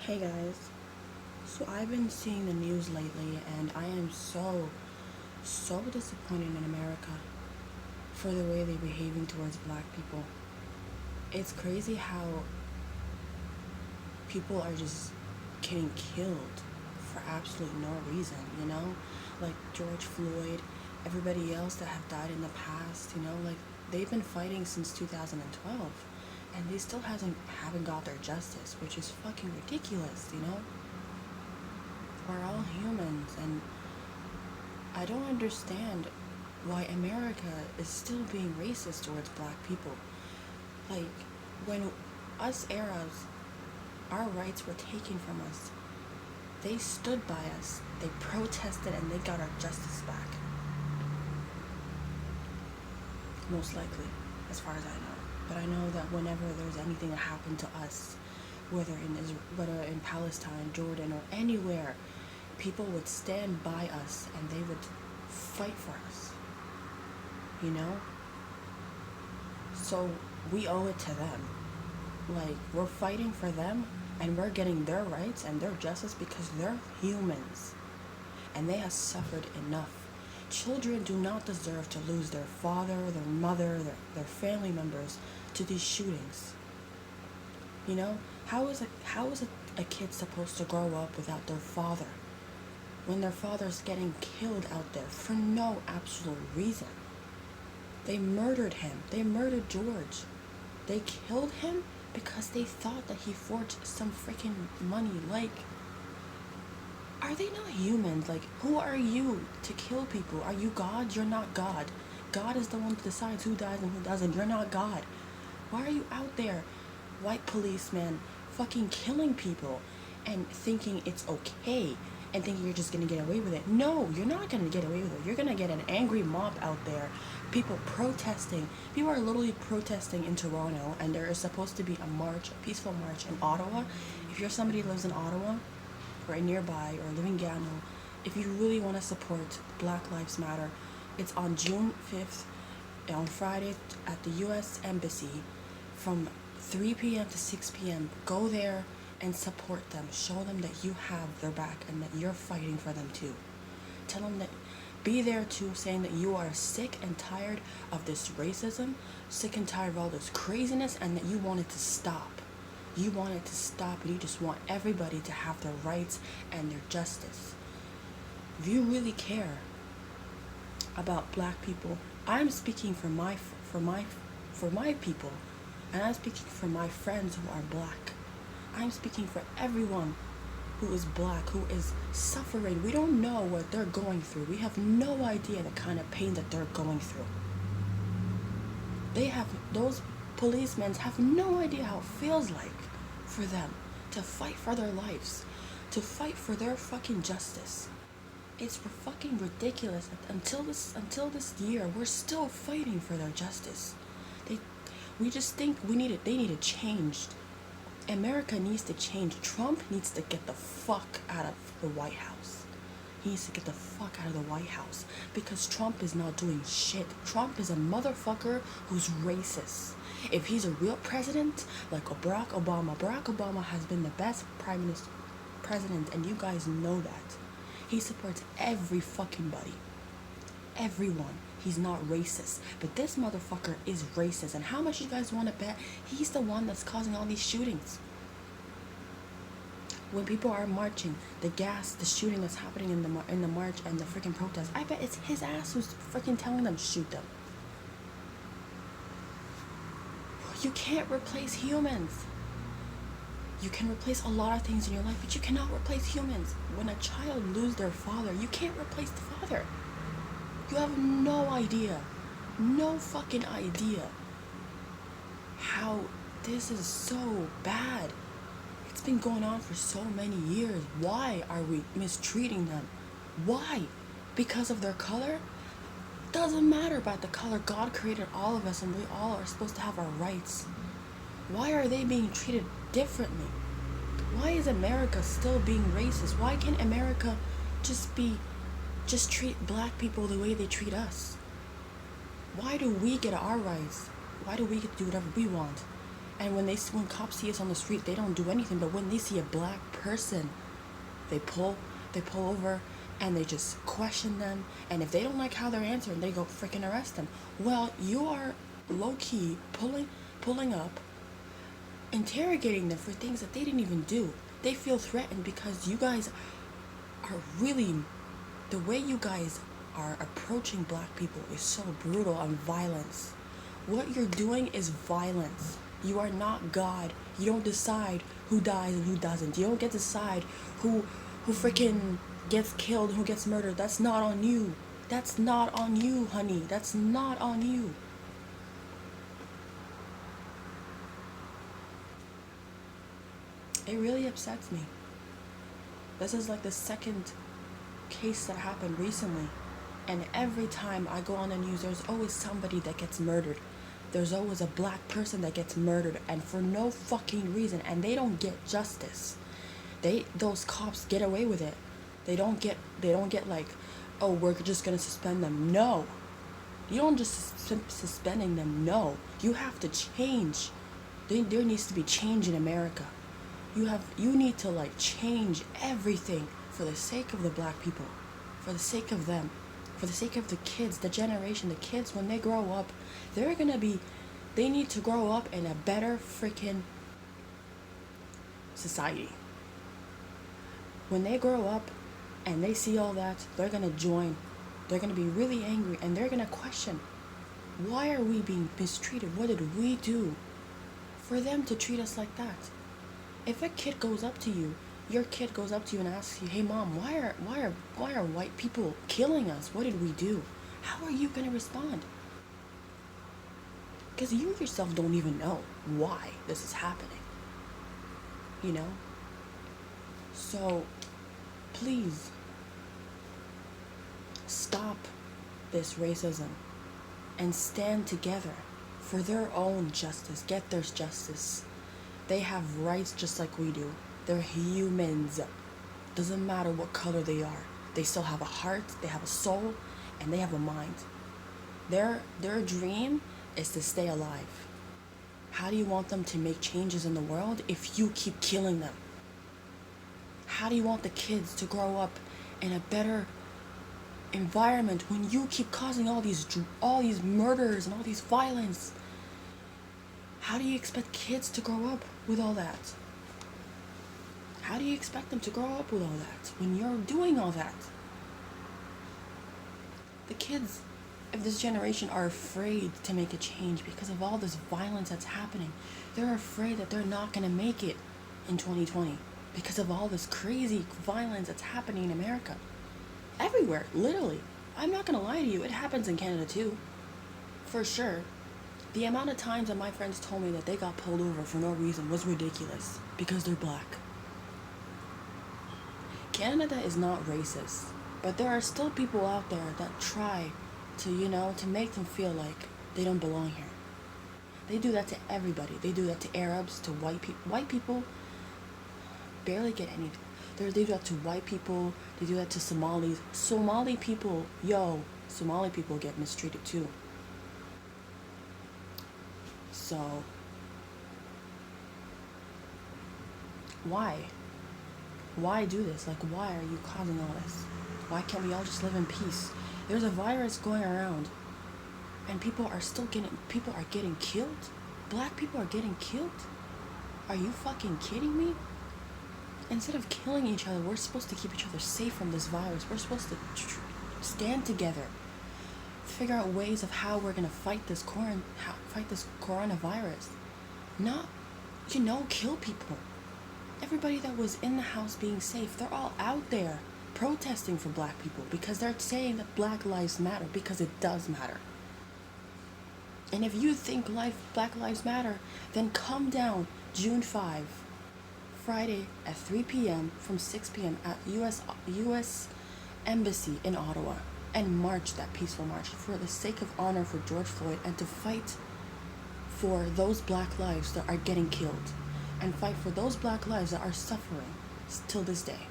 Hey guys, so I've been seeing the news lately and I am so disappointed in America for the way they're behaving towards black people. It's crazy how people are just getting killed for absolutely no reason, you know? Like George Floyd, everybody else that have died in the past, like they've been fighting since 2012 and they still haven't got their justice, which is fucking ridiculous. We're all humans, and I don't understand why America is still being racist towards black people. Like, when us Arabs, our rights were taken from us, they stood by us, they protested, and they got our justice back. Most likely, as far as I know. But I know that whenever there's anything that happened to us, whether in Palestine, Jordan, or anywhere, people would stand by us and they would fight for us, you know? So we owe it to them. Like, we're fighting for them and we're getting their rights and their justice because they're humans and they have suffered enough. Children do not deserve to lose their father, their mother, their family members to these shootings. You know, how is a kid supposed to grow up without their father when their father's getting killed out there for no absolute reason? They murdered him. They murdered George. They killed him because they thought that he forged some freaking money. Like, are they not humans? Like, who are you to kill people? Are you God? You're not God. God is the one that decides who dies and who doesn't. You're not God. Why are you out there, white policeman, fucking killing people and thinking it's okay and thinking you're just gonna get away with it? No, you're not gonna get away with it. You're gonna get an angry mob out there, people protesting. People are literally protesting in Toronto, and there is supposed to be a peaceful march in Ottawa. If you're somebody who lives in Ottawa or nearby or living in Gatineau, if you really want to support Black Lives Matter, it's on June 5th on Friday at the U.S. Embassy from 3 p.m. to 6 p.m. Go there and support them. Show them that you have their back and that you're fighting for them too. Tell them that, be there too, saying that you are sick and tired of this racism, sick and tired of all this craziness, and that you want it to stop. You want it to stop, and you just want everybody to have their rights and their justice. If you really care about black people, I'm speaking for my people, and I'm speaking for my friends who are black. I'm speaking for everyone who is black, who is suffering. We don't know what they're going through. We have no idea the kind of pain that they're going through. Those policemen have no idea how it feels like for them to fight for their lives, to fight for their fucking justice. It's fucking ridiculous that until this year we're still fighting for their justice. We just think they need to change. America needs to change. Trump needs to get the fuck out of the White House. He needs to get the fuck out of the White House because Trump is not doing shit. Trump is a motherfucker who's racist. If he's a real president, like Barack Obama has been the best president, and you guys know that. He supports every fucking body. Everyone. He's not racist. But this motherfucker is racist. And how much you guys want to bet he's the one that's causing all these shootings? When people are marching, the shooting that's happening in the march and the freaking protest, I bet it's his ass who's freaking telling them shoot them. You can't replace humans. You can replace a lot of things in your life, but you cannot replace humans. When a child loses their father, you can't replace the father. You have no fucking idea how this is so bad. It's been going on for so many years. Why are we mistreating them? Why? Because of their color? Doesn't matter about the color. God created all of us and we all are supposed to have our rights. Why are they being treated differently? Why is America still being racist? Why can't America just treat black people the way they treat us? Why do we get our rights? Why do we get to do whatever we want? And when cops see us on the street, they don't do anything. But when they see a black person, they pull over, and they just question them. And if they don't like how they're answering, they go freaking arrest them. Well, you are low key pulling up, interrogating them for things that they didn't even do. They feel threatened because you guys are really, the way you guys are approaching black people is so brutal and violence. What you're doing is violence. You are not God. You don't decide who dies and who doesn't. You don't get to decide who freaking gets killed, who gets murdered. That's not on you. That's not on you, honey. That's not on you. It really upsets me. This is like the second case that happened recently. And every time I go on the news, there's always somebody that gets murdered. There's always a black person that gets murdered, and for no fucking reason. And they don't get justice. Those cops get away with it. They don't get like, oh, we're just gonna suspend them. No. You don't just suspending them. No. You have to change. There needs to be change in America. You need to like change everything for the sake of the black people, for the sake of them, for the sake of the kids, the generation, the kids. When they grow up, they need to grow up in a better freaking society. When they grow up and they see all that, they're gonna join. They're gonna be really angry, and they're gonna question, why are we being mistreated? What did we do for them to treat us like that? If a kid goes up to you, your kid goes up to you and asks you, hey mom, why are white people killing us? What did we do? How are you gonna respond? Because you yourself don't even know why this is happening. You know? So, please, stop this racism and stand together for their own justice. Get their justice. They have rights just like we do. They're humans. Doesn't matter what color they are. They still have a heart, they have a soul, and they have a mind. Their dream is to stay alive. How do you want them to make changes in the world if you keep killing them? How do you want the kids to grow up in a better environment when you keep causing all these murders and all these violence? How do you expect kids to grow up with all that? How do you expect them to grow up with all that when you're doing all that? The kids of this generation are afraid to make a change because of all this violence that's happening. They're afraid that they're not going to make it in 2020 because of all this crazy violence that's happening in America. Everywhere, literally. I'm not going to lie to you, it happens in Canada too. For sure. The amount of times that my friends told me that they got pulled over for no reason was ridiculous because they're black. Canada is not racist, but there are still people out there that try to make them feel like they don't belong here. They do that to everybody. They do that to Arabs, to white people. White people barely get anything. They do that to white people. They do that to Somalis. Somali people get mistreated too. So, why? Why do this? Like, why are you causing all this? Why can't we all just live in peace? There's a virus going around, and people are getting killed? Black people are getting killed? Are you fucking kidding me? Instead of killing each other, we're supposed to keep each other safe from this virus. We're supposed to stand together. Figure out ways of how we're gonna fight this coronavirus. Not, kill people. Everybody that was in the house being safe, they're all out there protesting for black people because they're saying that Black Lives Matter, because it does matter. And if you think Black Lives Matter, then come down June 5, Friday at 3 p.m. from 6 p.m. at U.S. Embassy in Ottawa, and march that peaceful march for the sake of honor for George Floyd, and to fight for those black lives that are getting killed, and fight for those black lives that are suffering till this day.